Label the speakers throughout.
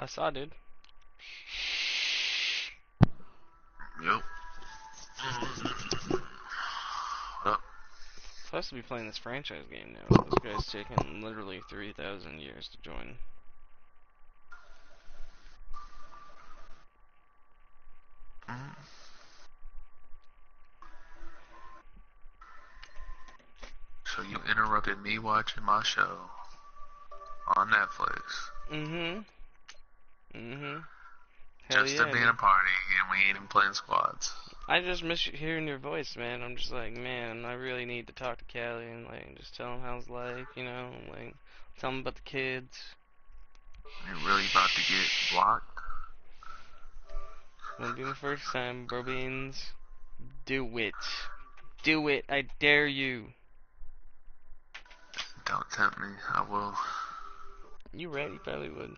Speaker 1: I saw, dude.
Speaker 2: Yep. Well,
Speaker 1: Supposed to be playing this franchise game now. This guy's taken literally 3,000 years to join.
Speaker 2: so you interrupted me watching my show on Netflix.
Speaker 1: Hell
Speaker 2: Just
Speaker 1: yeah,
Speaker 2: to be in
Speaker 1: dude.
Speaker 2: a party and we ain't even playing squads.
Speaker 1: I just miss hearing your voice, man. I'm just like, man, I really need to talk to Callie and, like, just tell him how's life, you know? Like, tell him about the kids.
Speaker 2: You're really about to get blocked?
Speaker 1: Won't be my first time, bro beans. Do it. Do it. I dare you.
Speaker 2: Don't tempt me. I will.
Speaker 1: You right, you probably would.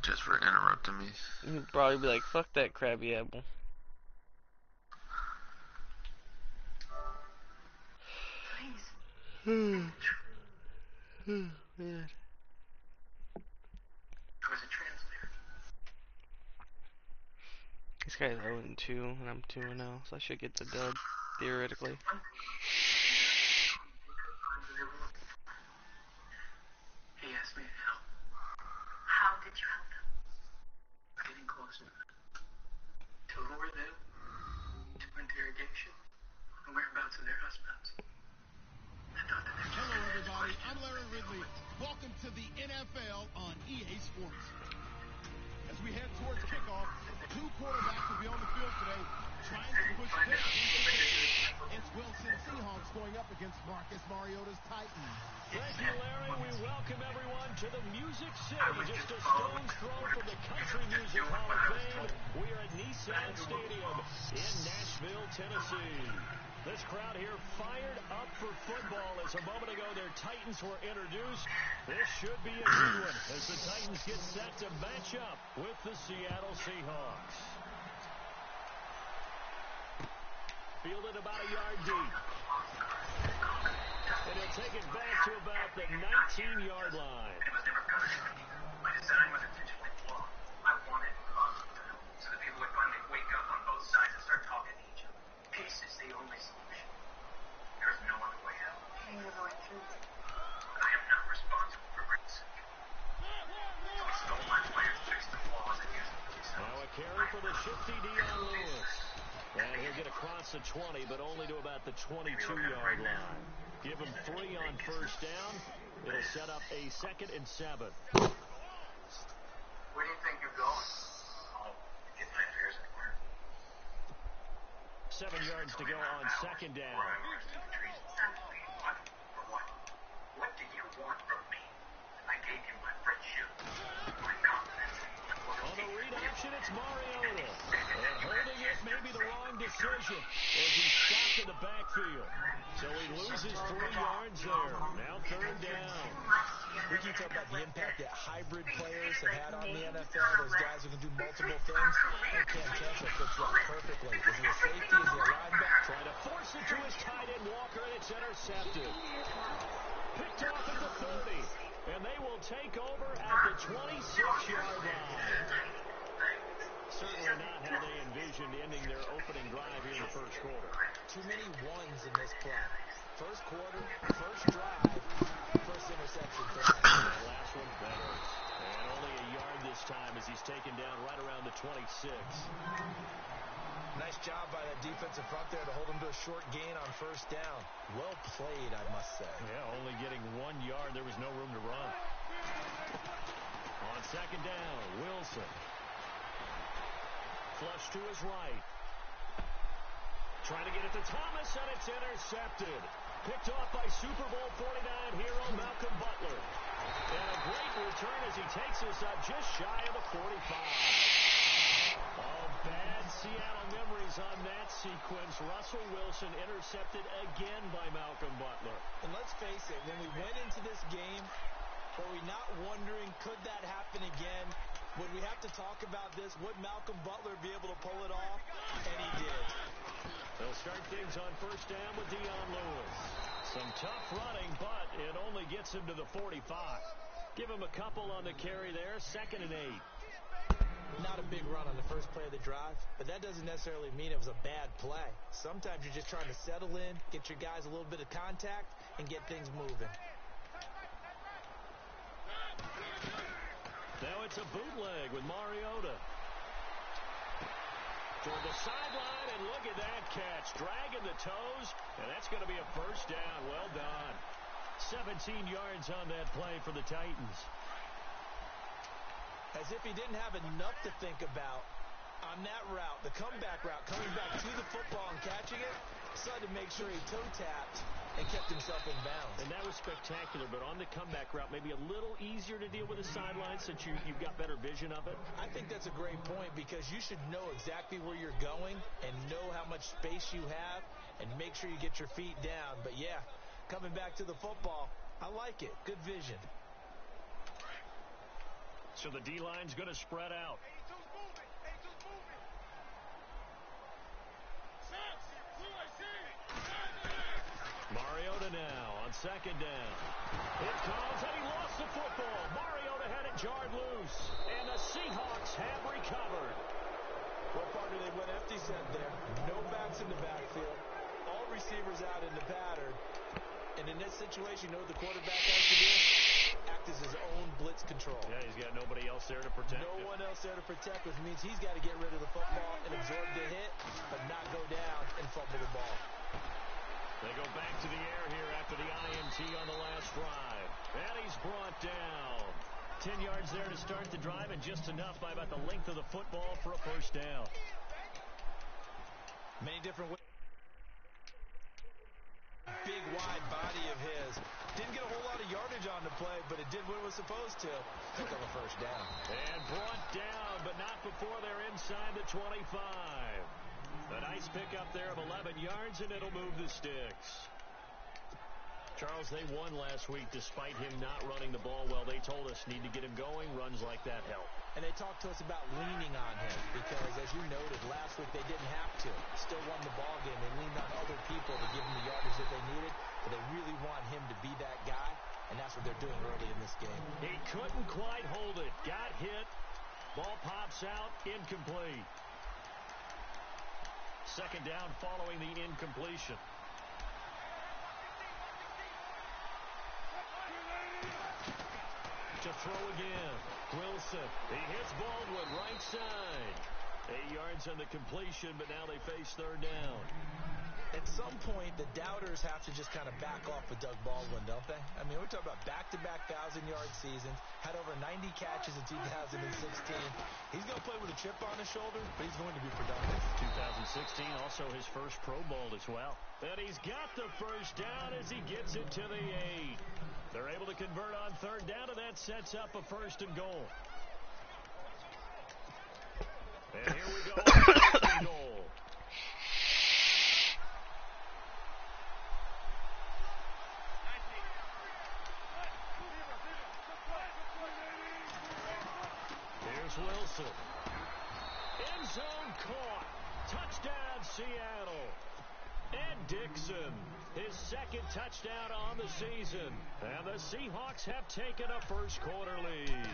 Speaker 2: Just for interrupting me.
Speaker 1: You'd probably be like, fuck that crabby apple. Man. This guy's 0-2, and I'm 2-0, so I should get the dub, theoretically.
Speaker 3: He asked me to help. How did you help him? Getting closer. To lure them to interrogation and whereabouts of their husbands.
Speaker 4: Hello, everybody. I'm Larry Ridley. Welcome to the NFL on EA Sports. As we head towards kickoff, two quarterbacks will be on the field today trying to push Pitt into victory. It's Wilson Seahawks going up against Marcus Mariota's Titans.
Speaker 5: Thank you, Larry. We welcome everyone to the Music City, just a stone's throw from the Country Music Hall of Fame. We are at Nissan Stadium in Nashville, Tennessee. This crowd here fired up for football as a moment ago their Titans were introduced. This should be a good one as the Titans get set to match up with the Seattle Seahawks. Fielded about a yard deep. And he'll take it back to about the 19-yard line.
Speaker 3: It was never going to be. My design was intentionally flawed. I wanted so that people would finally wake up on both sides and start talking to each other. Peace is the only solution. There is no other way out. I am not responsible for racism. So I stole my plan, fixed the flaws, and used them to myself.
Speaker 5: Now a carry for the shifty Dion Lewis. And he'll get across the 20, but only to about the 22-yard line. Give him 3 on first down. It'll set up a 2nd and 7.
Speaker 3: Where do you think you're going? Oh, get my affairs in order.
Speaker 5: 7 yards to go on 2nd down.
Speaker 3: What did you want from me? I gave you my friendship, my confidence.
Speaker 5: On the read option, it's Mariota. And holding it may be the wrong decision as he's stopped in the backfield. So he loses 3 yards there. Now 3rd down.
Speaker 6: We can talk about the impact that hybrid players have had on the NFL. Those guys who can do multiple things. And Cam Chancellor fits that perfectly. Is he a safety? Is he a linebacker?
Speaker 5: Trying to force it to his tight end Walker, and it's intercepted. Picked off at the 30. And they will take over at the 26-yard line. Certainly not how they envisioned ending their opening drive here in the first quarter.
Speaker 6: Too many ones in this play. First quarter, first drive, first interception for us.
Speaker 5: That last one better. And only a yard this time as he's taken down right around the 26.
Speaker 6: Nice job by that defensive front there to hold him to a short gain on first down. Well played, I must say.
Speaker 5: Yeah, only getting 1 yard. There was no room to run. On 2nd down, Wilson. Flush to his right. Trying to get it to Thomas, and it's intercepted. Picked off by Super Bowl 49 hero Malcolm Butler. And a great return as he takes us up just shy of the 45. Oh, bad Seattle memories on that sequence. Russell Wilson intercepted again by Malcolm Butler.
Speaker 6: And let's face it, when we went into this game, were we not wondering, could that happen again? Would we have to talk about this? Would Malcolm Butler be able to pull it off? And he did.
Speaker 5: They'll start things on first down with Dion Lewis. Some tough running, but it only gets him to the 45. Give him a couple on the carry there. 2nd and 8.
Speaker 6: Not a big run on the first play of the drive, but that doesn't necessarily mean it was a bad play. Sometimes you're just trying to settle in, get your guys a little bit of contact, and get things moving.
Speaker 5: Now it's a bootleg with Mariota. Toward the sideline, and look at that catch. Dragging the toes, and that's going to be a first down. Well done. 17 yards on that play for the Titans.
Speaker 6: As if he didn't have enough to think about on that route, the comeback route, coming back to the football and catching it, decided to make sure he toe-tapped and kept himself in bounds.
Speaker 5: And that was spectacular, but on the comeback route, maybe a little easier to deal with the sideline since you've got better vision of it.
Speaker 6: I think that's a great point because you should know exactly where you're going and know how much space you have and make sure you get your feet down. But, yeah, coming back to the football, I like it. Good vision.
Speaker 5: So the D-line's going to spread out. Mariota now on 2nd down. It comes, and he lost the football. Mariota had it jarred loose, and the Seahawks have recovered.
Speaker 6: What part do they went empty set there? No backs in the backfield. All receivers out in the pattern. And in this situation, you know what the quarterback has to do? Act as his own blitz control.
Speaker 5: Yeah, he's got nobody else there to protect him.
Speaker 6: No one else there to protect, which means he's got to get rid of the football and absorb the hit, but not go down and fumble the ball.
Speaker 5: They go back to the air here after the INT on the last drive. And he's brought down. 10 yards there to start the drive, and just enough by about the length of the football for a first down.
Speaker 6: Many different ways. Big, wide body of his. Didn't get a whole lot of yardage on the play, but it did what it was supposed to. Took on a first down.
Speaker 5: And brought down, but not before they're inside the 25. A nice pickup there of 11 yards, and it'll move the sticks. Charles, they won last week despite him not running the ball well. They told us need to get him going. Runs like that help.
Speaker 6: And they talked to us about leaning on him because, as you noted, last week they didn't have to. Still won the ball game. They leaned on other people to give them the yardage that they needed, but they really want him to be that guy, and that's what they're doing early in this game.
Speaker 5: He couldn't quite hold it. Got hit. Ball pops out. Incomplete. 2nd down following the incompletion. To throw again. Wilson. He hits Baldwin right side. 8 yards on the completion, but now they face 3rd down.
Speaker 6: At some point, the doubters have to just kind of back off with Doug Baldwin, don't they? I mean, we're talking about back-to-back 1,000-yard seasons. Had over 90 catches in 2016. He's going to play with a chip on his shoulder, but he's going to be productive.
Speaker 5: 2016, also his first Pro Bowl as well. And he's got the first down as he gets it to the 8. They're able to convert on 3rd down, and that sets up a 1st and goal. And here we go on 1st and goal. Here's Wilson. End zone caught. Touchdown, Seattle. Ed Dixon, his 2nd touchdown on the season. And the Seahawks have taken a first quarter lead.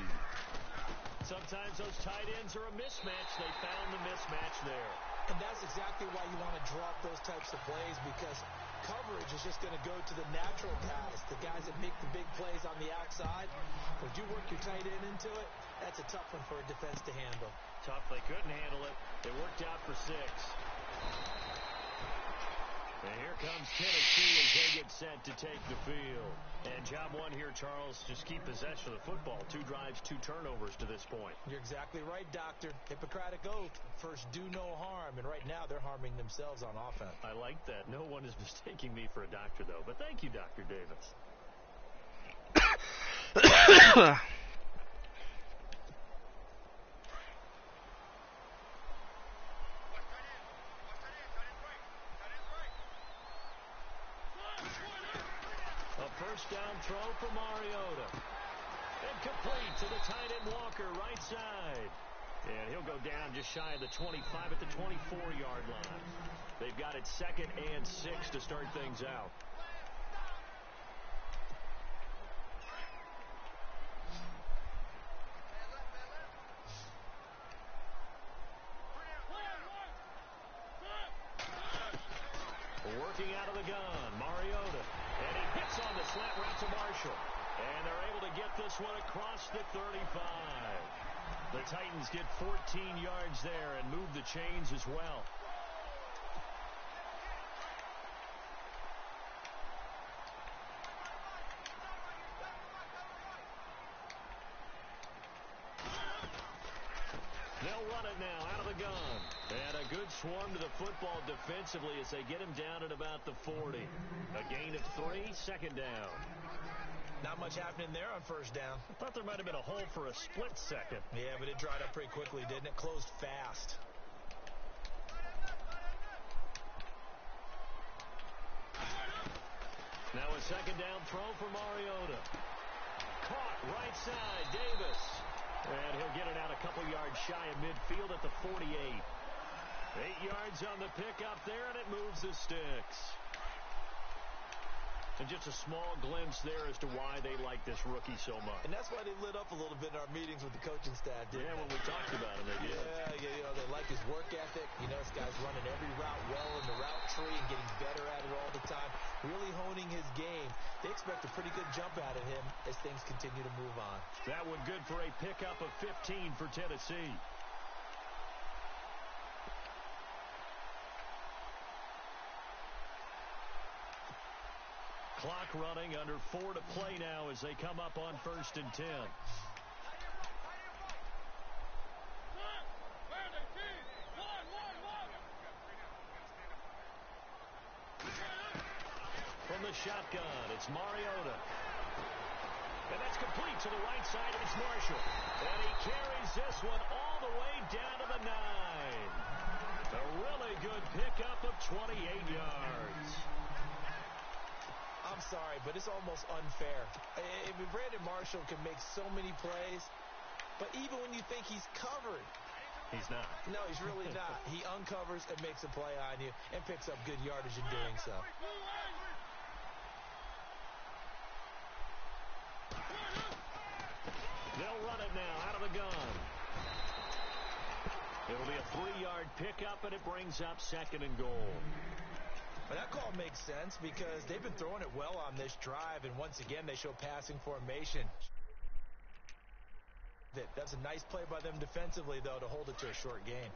Speaker 5: Sometimes those tight ends are a mismatch. They found the mismatch there.
Speaker 6: And that's exactly why you want to drop those types of plays, because coverage is just going to go to the natural guys, the guys that make the big plays on the outside. If you work your tight end into it, that's a tough one for a defense to handle.
Speaker 5: Tough. They couldn't handle it. It worked out for 6. And here comes Tennessee as they get set to take the field. And job one here, Charles, just keep possession of the football. 2 drives, 2 turnovers to this point.
Speaker 6: You're exactly right, Doctor. Hippocratic oath. First, do no harm. And right now, they're harming themselves on offense.
Speaker 5: I like that. No one is mistaking me for a doctor, though. But thank you, Dr. Davis. First down throw for Mariota. And complete to the tight end Walker, right side. And he'll go down just shy of the 25 at the 24-yard line. They've got it 2nd and 6 to start things out. looking out of the gun. Mariota. And he hits on the slant route to Marshall. And they're able to get this one across the 35. The Titans get 14 yards there and move the chains as well. They'll run it now out of the gun. And a good swarm to the football defensively as they get him down at about the 40. A gain of 3, second down.
Speaker 6: Not much happening there on first down.
Speaker 5: I thought there might have been a hole for a split second.
Speaker 6: Yeah, but it dried up pretty quickly, didn't it? Closed fast.
Speaker 5: Now a second down throw for Mariota. Caught right side, Davis. And he'll get it out a couple yards shy of midfield at the 48. 8 yards on the pickup there, and it moves the sticks. And just a small glimpse there as to why they like this rookie so much.
Speaker 6: And that's why they lit up a little bit in our meetings with the coaching staff, didn't
Speaker 5: Yeah,
Speaker 6: they?
Speaker 5: when we talked about him, they did.
Speaker 6: Yeah, they like his work ethic. You know, this guy's running every route well in the route tree and getting better at it all the time, really honing his game. They expect a pretty good jump out of him as things continue to move on.
Speaker 5: That one good for a pickup of 15 for Tennessee. Clock running, under 4 to play now as they come up on 1st and 10. From the shotgun, it's Mariota. And that's complete to the right side, and it's Marshall. And he carries this one all the way down to the 9. A really good pickup of 28 yards.
Speaker 6: I'm sorry, but it's almost unfair. I mean, Brandon Marshall can make so many plays, but even when you think he's covered,
Speaker 5: he's not.
Speaker 6: No, he's really not. He uncovers and makes a play on you and picks up good yardage in doing so.
Speaker 5: They'll run it now out of the gun. It'll be a 3-yard pickup, and it brings up 2nd and goal.
Speaker 6: Well, that call makes sense because they've been throwing it well on this drive, and once again, they show passing formation. That's a nice play by them defensively, though, to hold it to a short gain.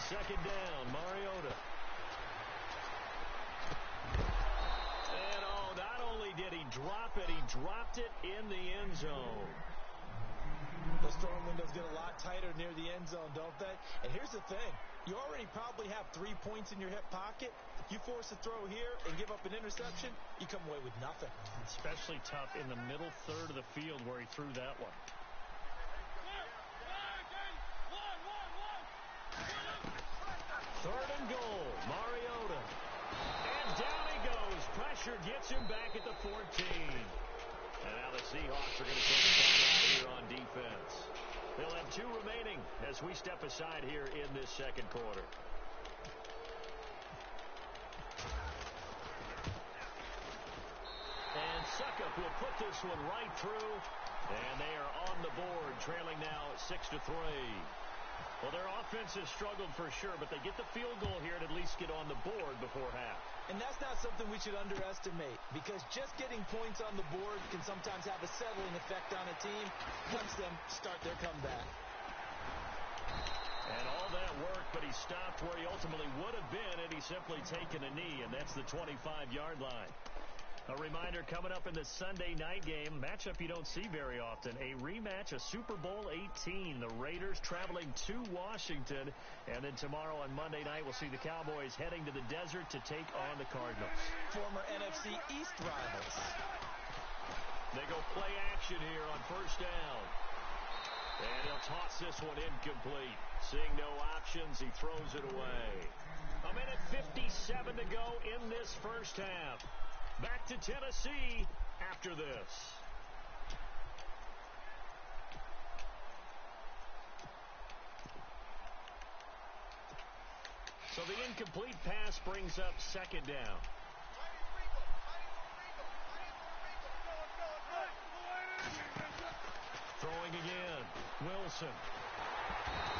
Speaker 5: Second down, Mariota. And not only did he drop it, he dropped it in the end zone.
Speaker 6: Those throwing windows get a lot tighter near the end zone, don't they? And here's the thing. You already probably have 3 points in your hip pocket. You force a throw here and give up an interception, you come away with nothing.
Speaker 5: Especially tough in the middle third of the field where he threw that one. Third and goal, Mariota. And down he goes. Pressure gets him back at the 14. And now the Seahawks are going to take a timeout here on defense. They'll have 2 remaining as we step aside here in this second quarter. And Suckup will put this one right through. And they are on the board, trailing now 6-3. Well, their offense has struggled for sure, but they get the field goal here and at least get on the board before half.
Speaker 6: And that's not something we should underestimate, because just getting points on the board can sometimes have a settling effect on a team once them start their comeback.
Speaker 5: And all that work, but he stopped where he ultimately would have been had he simply taken a knee, and that's the 25-yard line. A reminder coming up in the Sunday night game, matchup you don't see very often, a rematch of Super Bowl 18. The Raiders traveling to Washington, and then tomorrow on Monday night we'll see the Cowboys heading to the desert to take on the Cardinals.
Speaker 6: Former NFC East rivals.
Speaker 5: They go play action here on first down. And he'll toss this one incomplete. Seeing no options, he throws it away. 1:57 to go in this first half. Back to Tennessee after this. So the incomplete pass brings up second down. Throwing again. Wilson.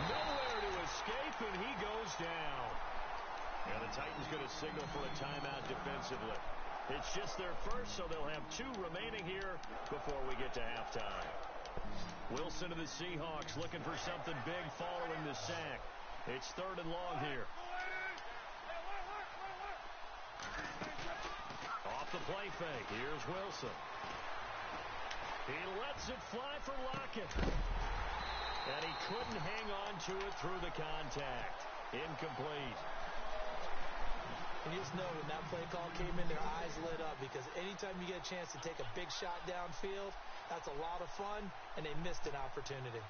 Speaker 5: Nowhere to escape, and he goes down. And the Titans going to signal for a timeout defensively. It's just their first, so they'll have 2 remaining here before we get to halftime. Wilson of the Seahawks looking for something big following the sack. It's 3rd and long here. Off the play fake. Here's Wilson. He lets it fly for Lockett. And he couldn't hang on to it through the contact. Incomplete.
Speaker 6: And you just know when that play call came in, their eyes lit up, because anytime you get a chance to take a big shot downfield, that's a lot of fun, and they missed an opportunity.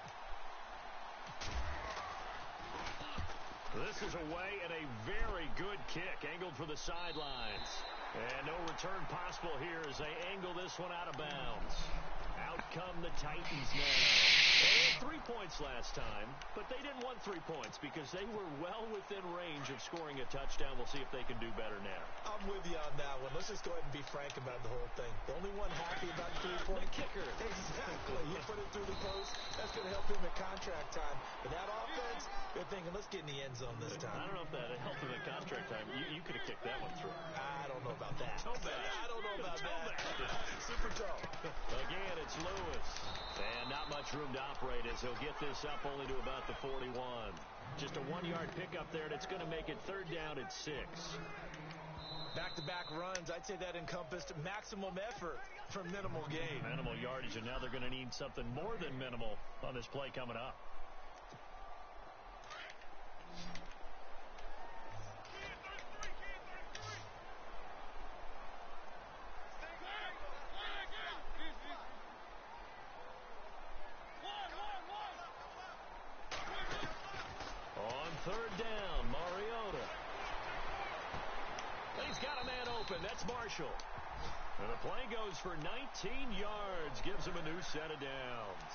Speaker 5: This is away and a very good kick, angled for the sidelines. And no return possible here as they angle this one out of bounds. Out come the Titans now. They had 3 points last time, but they didn't want 3 points because they were well within range of scoring a touchdown. We'll see if they can do better now.
Speaker 6: I'm with you on that one. Let's just go ahead and be frank about the whole thing. The only one happy about the 3-point
Speaker 5: kicker.
Speaker 6: Exactly. He put it through the post. That's going to help him at contract time. But that offense, they're thinking, let's get in the end zone this time.
Speaker 5: I don't know if that helped him at contract time. You could have kicked that one through.
Speaker 6: I don't know about that.
Speaker 5: I
Speaker 6: don't know about that.
Speaker 5: that.
Speaker 6: Super toe.
Speaker 5: Again, it's Lewis. And not much room to operate as he'll get this up only to about the 41. Just a 1-yard pickup there, and it's going to make it 3rd down at 6.
Speaker 6: Back-to-back runs, I'd say that encompassed maximum effort for minimal gain.
Speaker 5: Minimal yardage, and now they're going to need something more than minimal on this play coming up. On 3rd down, Mariota. He's got a man open. That's Marshall. And the play goes for 19 yards. Gives him a new set of downs.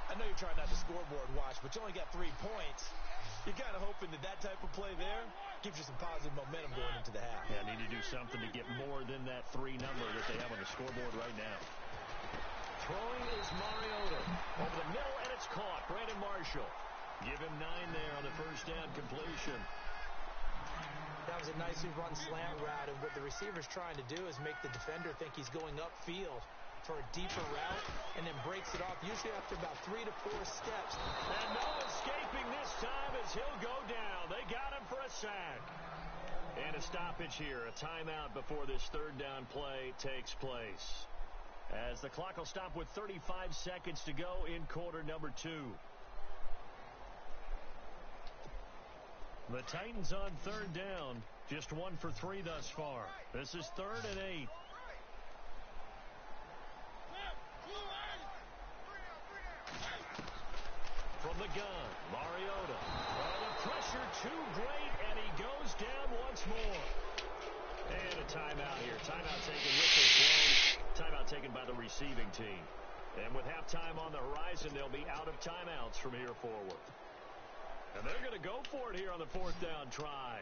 Speaker 6: I know you're trying not to scoreboard watch, but you only got 3 points. You're kind of hoping that type of play there gives you some positive momentum going into the half.
Speaker 5: Yeah, need to do something to get more than that 3 number that they have on the scoreboard right now. Throwing is Mariota. Over the middle, and it's caught. Brandon Marshall. Give him 9 there on the first down completion.
Speaker 6: That was a nicely run slant route, and what the receiver's trying to do is make the defender think he's going upfield for a deeper route, and then breaks it off, usually after about 3 to 4 steps.
Speaker 5: And no escaping this time as he'll go down. They got him for a sack. And a stoppage here, a timeout before this 3rd down play takes place. As the clock will stop with 35 seconds to go in quarter number 2. The Titans on 3rd down, just 1 for 3 thus far. This is 3rd and 8. From the gun, Mariota. Oh, the pressure too great, and he goes down once more. And a timeout here. Timeout taken with the blown. Timeout taken by the receiving team. And with halftime on the horizon, they'll be out of timeouts from here forward. And they're going to go for it here on the 4th down try.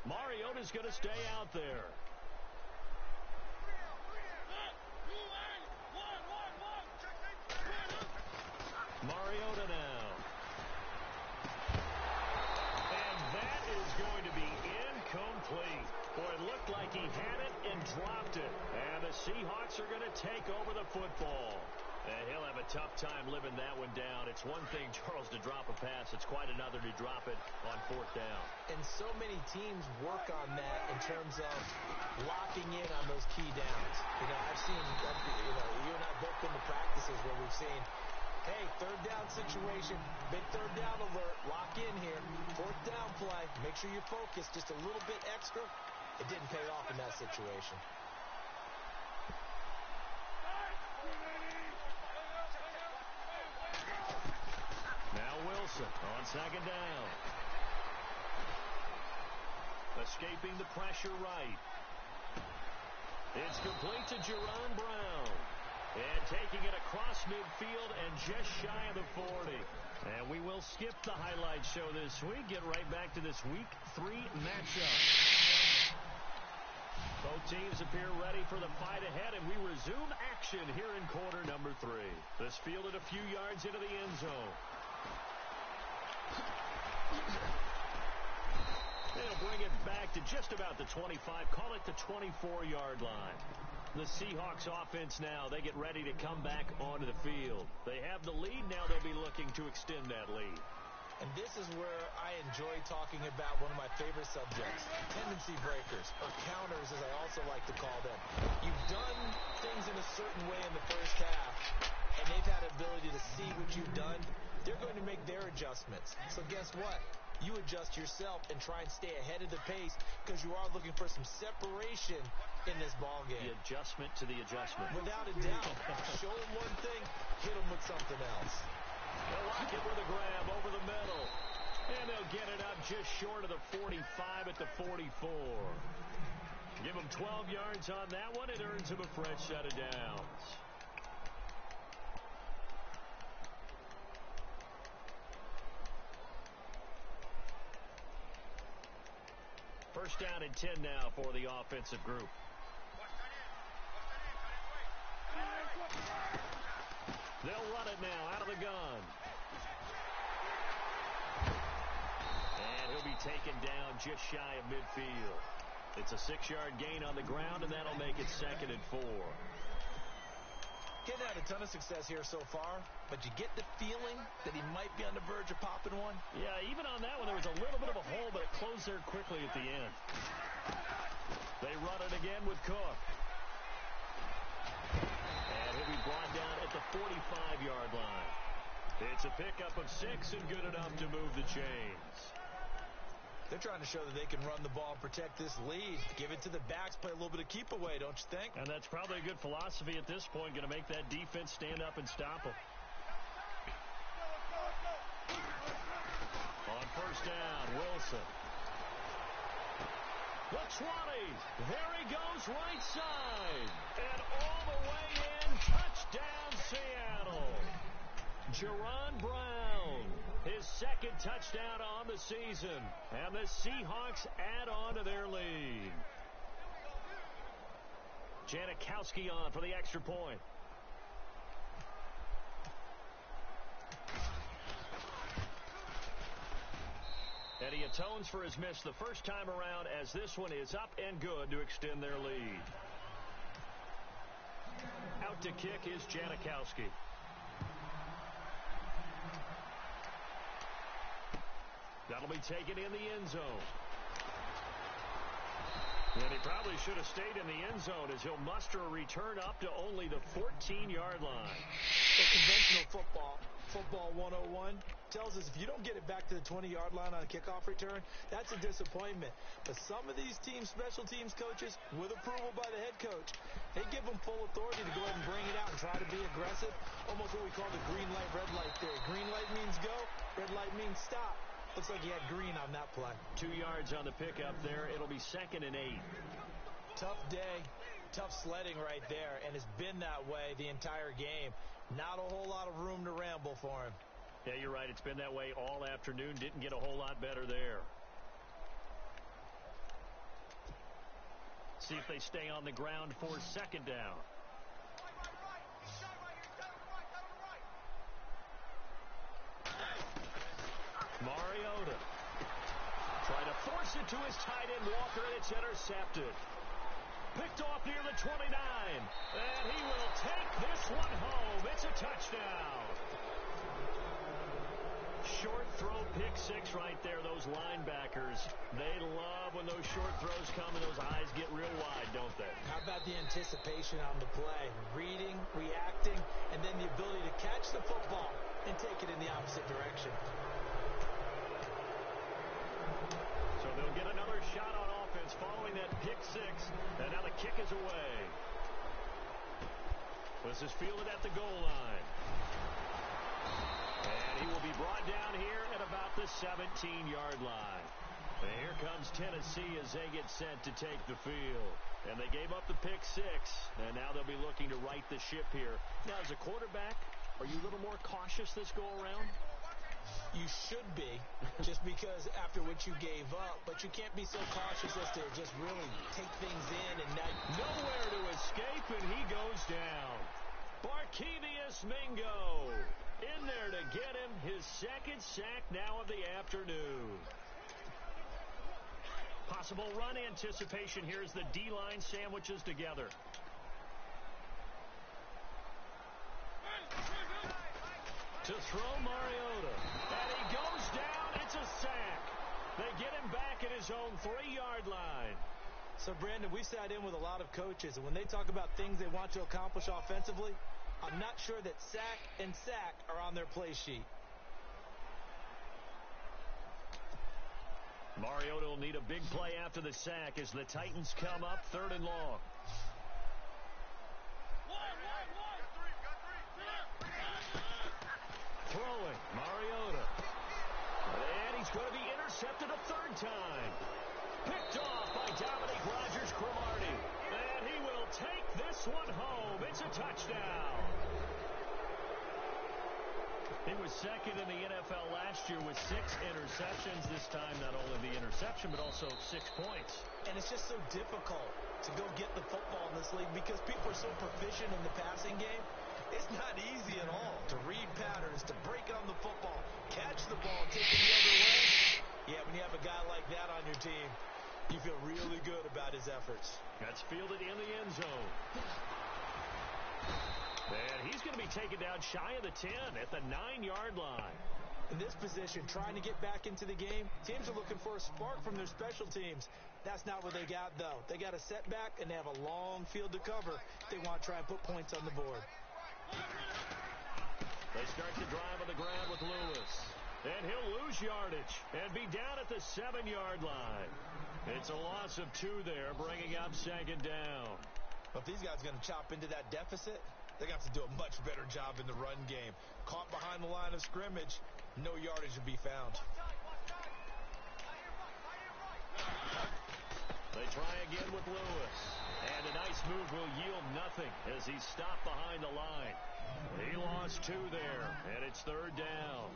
Speaker 5: Mariota's going to stay out there. Mariota now. And that is going to be incomplete. Boy, it looked like he had it and dropped it. And the Seahawks are going to take over the football. And he'll have a tough time living that one down. It's one thing, Charles, to drop a pass. It's quite another to drop it on 4th down.
Speaker 6: And so many teams work on that in terms of locking in on those key downs. You know, I've seen, you and I both been to practices where we've seen, hey, 3rd down situation, big 3rd down alert, lock in here, 4th down play, make sure you're focused just a little bit extra. It didn't pay off in that situation.
Speaker 5: Now Wilson on 2nd down. Escaping the pressure right. It's complete to Jerron Brown. And taking it across midfield and just shy of the 40. And we will skip the highlight show this week. Get right back to this Week 3 matchup. Both teams appear ready for the fight ahead, and we resume action here in quarter number 3. This fielded a few yards into the end zone. They'll bring it back to just about the 25, call it the 24-yard line. The Seahawks offense now, they get ready to come back onto the field. They have the lead, now they'll be looking to extend that lead.
Speaker 6: And this is where I enjoy talking about one of my favorite subjects, tendency breakers, or counters as I also like to call them. You've done things in a certain way in the first half, and they've had ability to see what you've done. They're going to make their adjustments. So guess what? You adjust yourself and try and stay ahead of the pace because you are looking for some separation in this ball game.
Speaker 5: The adjustment to the adjustment.
Speaker 6: Without a doubt. Show them one thing, hit them with something else.
Speaker 5: They'll lock it with a grab over the middle. And they'll get it up just short of the 45 at the 44. Give them 12 yards on that one. It earns them a fresh set of downs. First down and 10 now for the offensive group. They'll run it now out of the gun. And he'll be taken down just shy of midfield. It's a 6-yard gain on the ground, and that'll make it 2nd and 4.
Speaker 6: Getting had a ton of success here so far, but you get the feeling that he might be on the verge of popping one.
Speaker 5: Yeah, even on that one, there was a little bit of a hole, but it closed there quickly at the end. They run it again with Cook. And he'll be brought down at the 45-yard line. It's a pickup of 6 and good enough to move the chains.
Speaker 6: They're trying to show that they can run the ball and protect this lead. Give it to the backs, play a little bit of keep away, don't you think?
Speaker 5: And that's probably a good philosophy at this point, going to make that defense stand up and stop them. On first down, Wilson. The 20. There he goes, right side. And all the way in, touchdown Seattle. Jerron Brown, his 2nd touchdown on the season. And the Seahawks add on to their lead. Janikowski on for the extra point. And he atones for his miss the first time around as this one is up and good to extend their lead. Out to kick is Janikowski. That'll be taken in the end zone. And he probably should have stayed in the end zone as he'll muster a return up to only the 14-yard line.
Speaker 6: So conventional football 101, tells us if you don't get it back to the 20-yard line on a kickoff return, that's a disappointment. But some of these teams, special teams coaches, with approval by the head coach, they give them full authority to go ahead and bring it out and try to be aggressive. Almost what we call the green light, red light theory. Green light means go, red light means stop. Looks like he had green on that play.
Speaker 5: 2 yards on the pickup there. It'll be 2nd and 8.
Speaker 6: Tough day, tough sledding right there, and it's been that way the entire game. Not a whole lot of room to ramble for him.
Speaker 5: Yeah, you're right. It's been that way all afternoon. Didn't get a whole lot better there. See if they stay on the ground for 2nd down. Mariota trying to force it to his tight end Walker, and it's intercepted. Picked off near the 29, and he will take this one home. It's a touchdown. Short throw, pick 6 right there. Those linebackers, they love when those short throws come and those eyes get real wide, don't they?
Speaker 6: How about the anticipation on the play? Reading, reacting, and then the ability to catch the football and take it in the opposite direction.
Speaker 5: So they'll get another shot on offense following that pick 6, and now the kick is away. This is fielded at the goal line. And he will be brought down here at about the 17-yard line. And here comes Tennessee as they get set to take the field. And they gave up the pick 6, and now they'll be looking to right the ship here. Now, as a quarterback, are you a little more cautious this go-around?
Speaker 6: You should be, just because after what you gave up, but you can't be so cautious as to just really take things in and not...
Speaker 5: Nowhere to escape, and he goes down. Barkevious Mingo in there to get him his second sack now of the afternoon. Possible run anticipation here as the D-line sandwiches together. To throw Mariota. And he goes down. It's a sack. They get him back at his own 3-yard line.
Speaker 6: So, Brandon, we sat in with a lot of coaches, and when they talk about things they want to accomplish offensively, I'm not sure that sack and sack are on their play sheet.
Speaker 5: Mariota will need a big play after the sack as the Titans come up 3rd and long. Throwing, Mariota. And he's going to be intercepted a 3rd time. Picked off by Dominique Rodgers-Cromartie. And he will take this one home. It's a touchdown. He was 2nd in the NFL last year with 6 interceptions. This time, not only the interception, but also 6 points.
Speaker 6: And it's just so difficult to go get the football in this league because people are so proficient in the passing game. It's not easy at all to read patterns, to break on the football, catch the ball, take it the other way. Yeah, when you have a guy like that on your team, you feel really good about his efforts.
Speaker 5: That's fielded in the end zone. And he's going to be taken down shy of the 10 at the 9-yard line.
Speaker 6: In this position, trying to get back into the game, teams are looking for a spark from their special teams. That's not what they got, though. They got a setback, and they have a long field to cover. They want to try and put points on the board.
Speaker 5: They start to drive on the ground with Lewis. And he'll lose yardage and be down at the 7-yard line. It's a loss of 2 there, bringing up 2nd down.
Speaker 6: Well, if these guys are going to chop into that deficit, they got to do a much better job in the run game. Caught behind the line of scrimmage, no yardage to be found.
Speaker 5: They try again with Lewis. And a nice move will yield nothing as he's stopped behind the line. He lost 2 there, and it's 3rd down.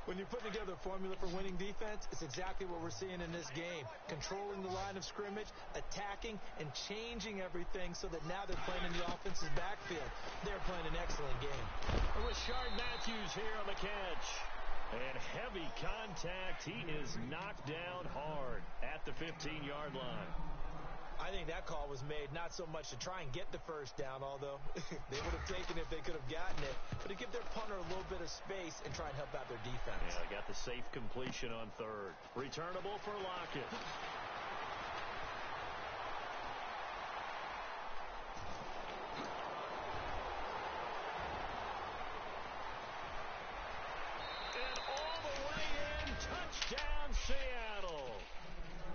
Speaker 6: When you're putting together a formula for winning defense, it's exactly what we're seeing in this game. Controlling the line of scrimmage, attacking, and changing everything so that now they're playing in the offense's backfield. They're playing an excellent game.
Speaker 5: Rashard Matthews here on the catch. And heavy contact. He is knocked down hard at the 15-yard line.
Speaker 6: I think that call was made not so much to try and get the first down, although they would have taken it if they could have gotten it, but to give their punter a little bit of space and try and help out their defense.
Speaker 5: Yeah, got the safe completion on 3rd. Returnable for Lockett. And all the way in, touchdown Seattle.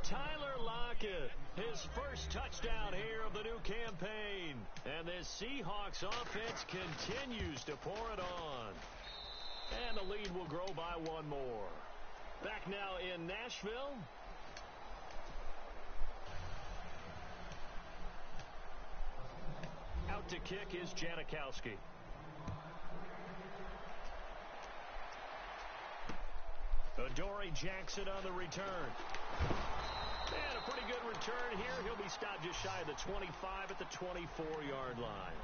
Speaker 5: Tyler Lockett, his first touchdown here of the new campaign. And this Seahawks offense continues to pour it on. And the lead will grow by 1 more. Back now in Nashville. Out to kick is Janikowski. Adoree Jackson on the return. And a pretty good return here. He'll be stopped just shy of the 25 at the 24-yard line.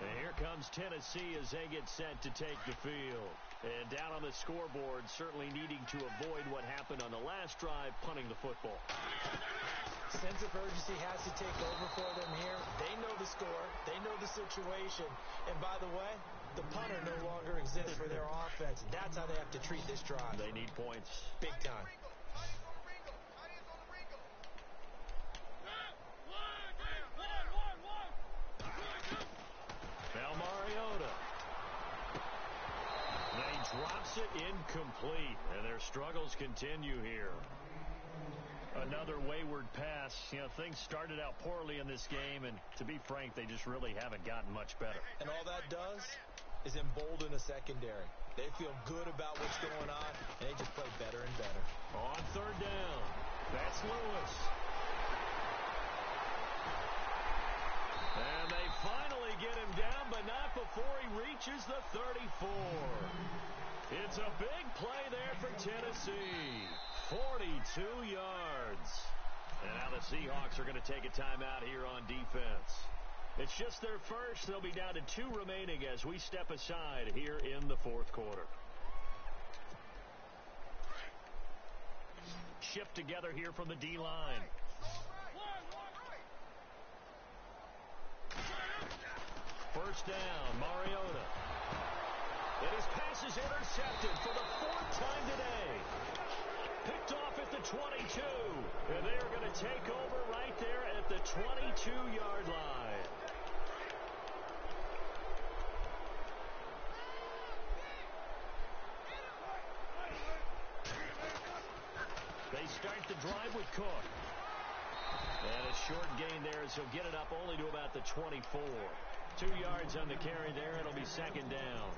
Speaker 5: And here comes Tennessee as they get set to take the field. And down on the scoreboard, certainly needing to avoid what happened on the last drive, punting the football.
Speaker 6: Sense of urgency has to take over for them here. They know the score. They know the situation. And by the way, the punter no longer exists for their offense. That's how they have to treat this drive.
Speaker 5: They need points.
Speaker 6: Big time.
Speaker 5: Now Mariota. Now he drops it incomplete, and their struggles continue here. Another wayward pass. You know, things started out poorly in this game, and to be frank, they just really haven't gotten much better.
Speaker 6: And all that does, is embolden a secondary. They feel good about what's going on, and they just play better and better.
Speaker 5: On third down, that's Lewis. And they finally get him down, but not before he reaches the 34. It's a big play there for Tennessee. 42 yards. And now the Seahawks are going to take a timeout here on defense. It's just their first. They'll be down to 2 remaining as we step aside here in the fourth quarter. Shift together here from the D-line. First down, Mariota. And his pass is intercepted for the 4th time today. Picked off at the 22. And they are going to take over right there at the 22-yard line. They start the drive with Cook. And a short gain there as he'll get it up only to about the 24. 2 yards on the carry there. It'll be second down.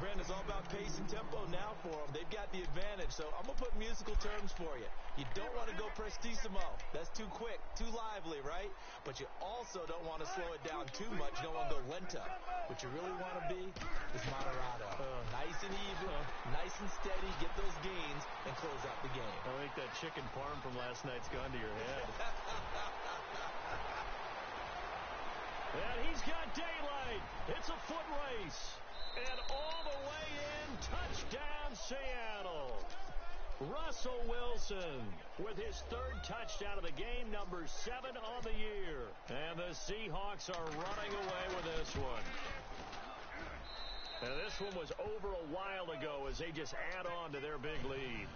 Speaker 6: Brandon, it's all about pace and tempo now for them. They've got the advantage, so I'm going to put musical terms for you. You don't want to go prestissimo. That's too quick, too lively, right? But you also don't want to slow it down too much. You don't want to go lento. What you really want to be is moderato. Nice and even, nice and steady, get those gains, and close out the game.
Speaker 5: I think that chicken parm from last night's gone to your head. And he's got daylight. It's a foot race. And all the way in, touchdown Seattle. Russell Wilson with his 3rd touchdown of the game, number 7 on the year. And the Seahawks are running away with this one. And this one was over a while ago as they just add on to their big lead.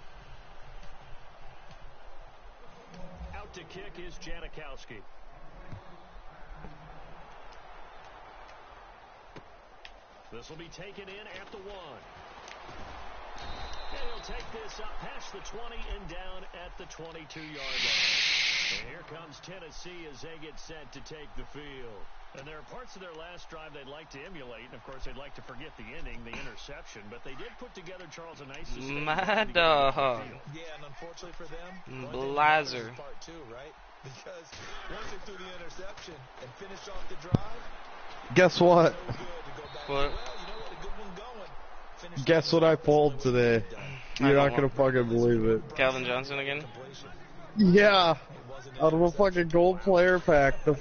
Speaker 5: Out to kick is Janikowski. This will be taken in at the 1. And he'll take this up past the 20 and down at the 22-yard line. And here comes Tennessee as they get set to take the field. And there are parts of their last drive they'd like to emulate. And, of course, they'd like to forget the ending, the interception. But they did put together, Charles, a nice sustain.
Speaker 1: My dog.
Speaker 6: Yeah, and unfortunately for them,
Speaker 1: Blazer.
Speaker 6: part 2, right? Because once they threw the interception and finished off the drive,
Speaker 7: Guess what?
Speaker 1: What?
Speaker 7: Guess what I pulled today? You're not gonna fucking believe it.
Speaker 1: Calvin Johnson again?
Speaker 7: Yeah, out of a fucking gold player pack, the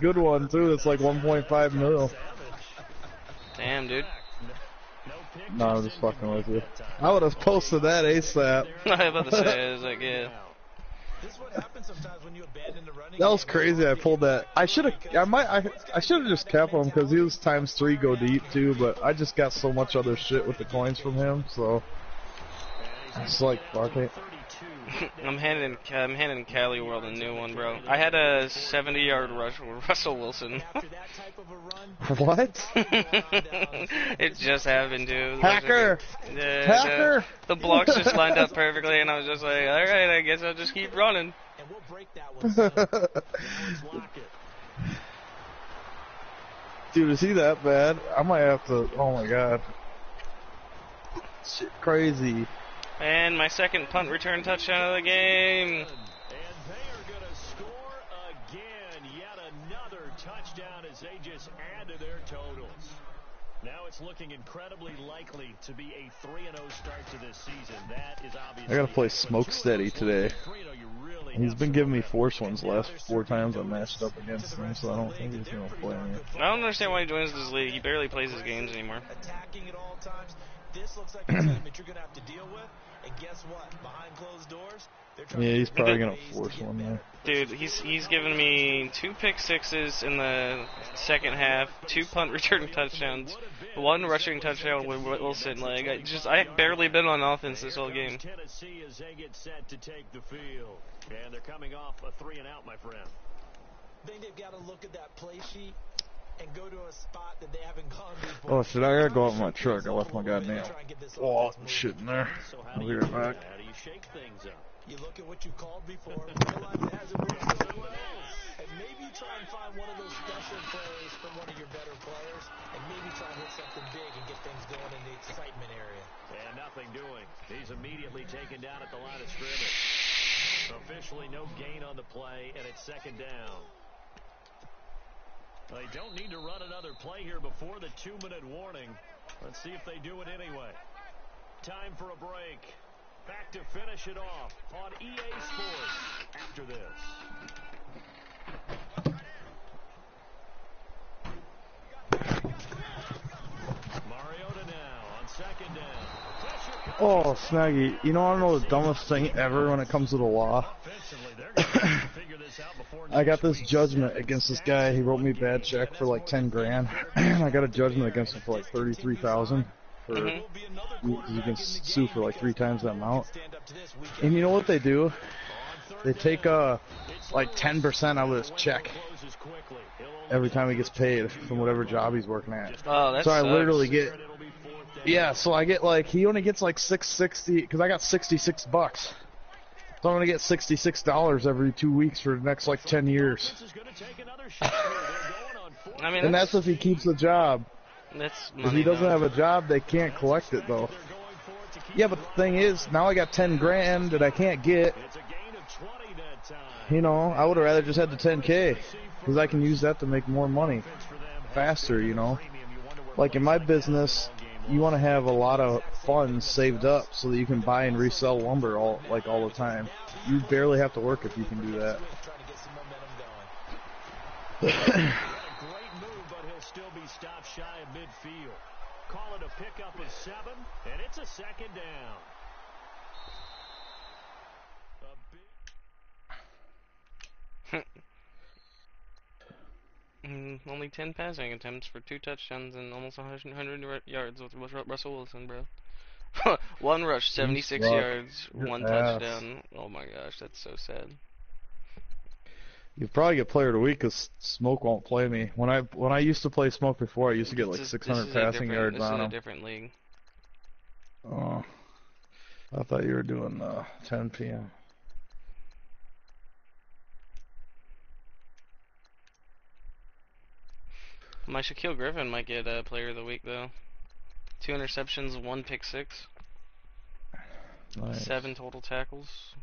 Speaker 7: good one too. It's like 1.5 mil.
Speaker 1: Damn, dude.
Speaker 7: No, I'm just fucking with you. I would have posted that ASAP.
Speaker 1: I was about to say, I was like, yeah.
Speaker 6: This is what happens sometimes when you abandon the running
Speaker 7: That was
Speaker 6: game.
Speaker 7: crazy. I pulled that. I should have just kept him because he was ×3 go deep too. But I just got so much other shit with the coins from him, so it's like fuck it.
Speaker 1: I'm handing Cali World a new one, bro. I had a 70-yard rush with Russell Wilson.
Speaker 7: What?
Speaker 1: It just happened, dude.
Speaker 7: Hacker! Hacker!
Speaker 1: The blocks just lined up perfectly, and I was just like, all right, I guess I'll just keep running.
Speaker 6: And we'll break that one soon. Now it's Lockett.
Speaker 7: Dude, is he that bad? I might have to. Oh my god. Shit, crazy.
Speaker 1: And my 2nd punt return touchdown of the game.
Speaker 5: And they are going to score again. Yet another touchdown as they just add to their totals. Now it's looking incredibly likely to be a 3-0 start to this season. That is obviously.
Speaker 7: I gotta play Smoke Steady today. He's been giving me force ones the last 4 times I matched up against him, so I don't think he's gonna play me.
Speaker 1: I don't understand why he joins this league. He barely plays his games anymore.
Speaker 6: Attacking at all times. This looks like a team that you're going to have to deal with. And guess what? Behind closed doors, they're trying
Speaker 7: Yeah, he's
Speaker 6: to
Speaker 7: probably
Speaker 6: find
Speaker 7: gonna
Speaker 6: ways
Speaker 7: force
Speaker 6: to get
Speaker 7: one
Speaker 6: better.
Speaker 7: there.
Speaker 1: Dude, he's given me 2 pick sixes in the second half, 2 punt return touchdowns, 1 rushing touchdown with Wilson. Like, I barely been on offense this whole game.
Speaker 5: Tennessee as they get set to take the field. And they're coming off a 3-and-out, my friend.
Speaker 6: I think they've got to look at that play sheet and go to a spot that they haven't gone before.
Speaker 7: Oh shit, I gotta go out in my truck. I left my goddamn wallet and shit in there. I'll be right back.
Speaker 5: How do you shake things up?
Speaker 6: You look at what you called before, realize it hasn't worked for someone else. And maybe you try and find one of those special plays from one of your better players, and maybe try and hit something big and
Speaker 5: nothing doing. He's immediately taken down at the line of scrimmage. Officially no gain on the play, and it's second down. They don't need to run another play here before the 2-minute warning. Let's see if they do it anyway. Time for a break. Back to finish it off on EA Sports after this. Mariota now on second down.
Speaker 7: Oh, Snaggy, you know I don't know the dumbest thing ever when it comes to the law? I got this judgment against this guy. He wrote me a bad check for like 10 grand. I got a judgment against him for like 33,000. For you can sue for like 3 times that amount. And you know what they do? They take like 10% out of his check every time he gets paid from whatever job he's working at.
Speaker 1: Oh, that
Speaker 7: so
Speaker 1: sucks.
Speaker 7: I literally get, yeah. So I get like, he only gets like $660 because I got $66. So I'm gonna get $66 every 2 weeks for the next like 10 years.
Speaker 1: I mean,
Speaker 7: And that's if he keeps the job.
Speaker 1: That's
Speaker 7: If
Speaker 1: money,
Speaker 7: he doesn't
Speaker 1: though.
Speaker 7: have a job, they can't collect it though. Yeah, but the thing is, now I got 10 grand that I can't get. You know, I would have rather just had the 10K because I can use that to make more money faster. You know, like in my business, you want to have a lot of funds saved up so that you can buy and resell lumber all the time. You barely have to work if you can do that.
Speaker 5: Great move, but he'll still be stopped shy of midfield. Call it a pickup of 7, and it's a second down.
Speaker 1: Only 10 passing attempts for 2 touchdowns and almost 100 yards with Russell Wilson, bro. 1 rush, 76 yards, 1 touchdown. Oh my gosh, that's so sad.
Speaker 7: You probably get player of the week because Smoke won't play me. When I used to play Smoke before, I used to get like 600 passing yards on him.
Speaker 1: This is a different league.
Speaker 7: Oh, I thought you were doing 10 p.m.
Speaker 1: My Shaquille Griffin might get player of the week though. 2 interceptions, 1 pick 6,
Speaker 7: Nice.
Speaker 1: 7 total tackles.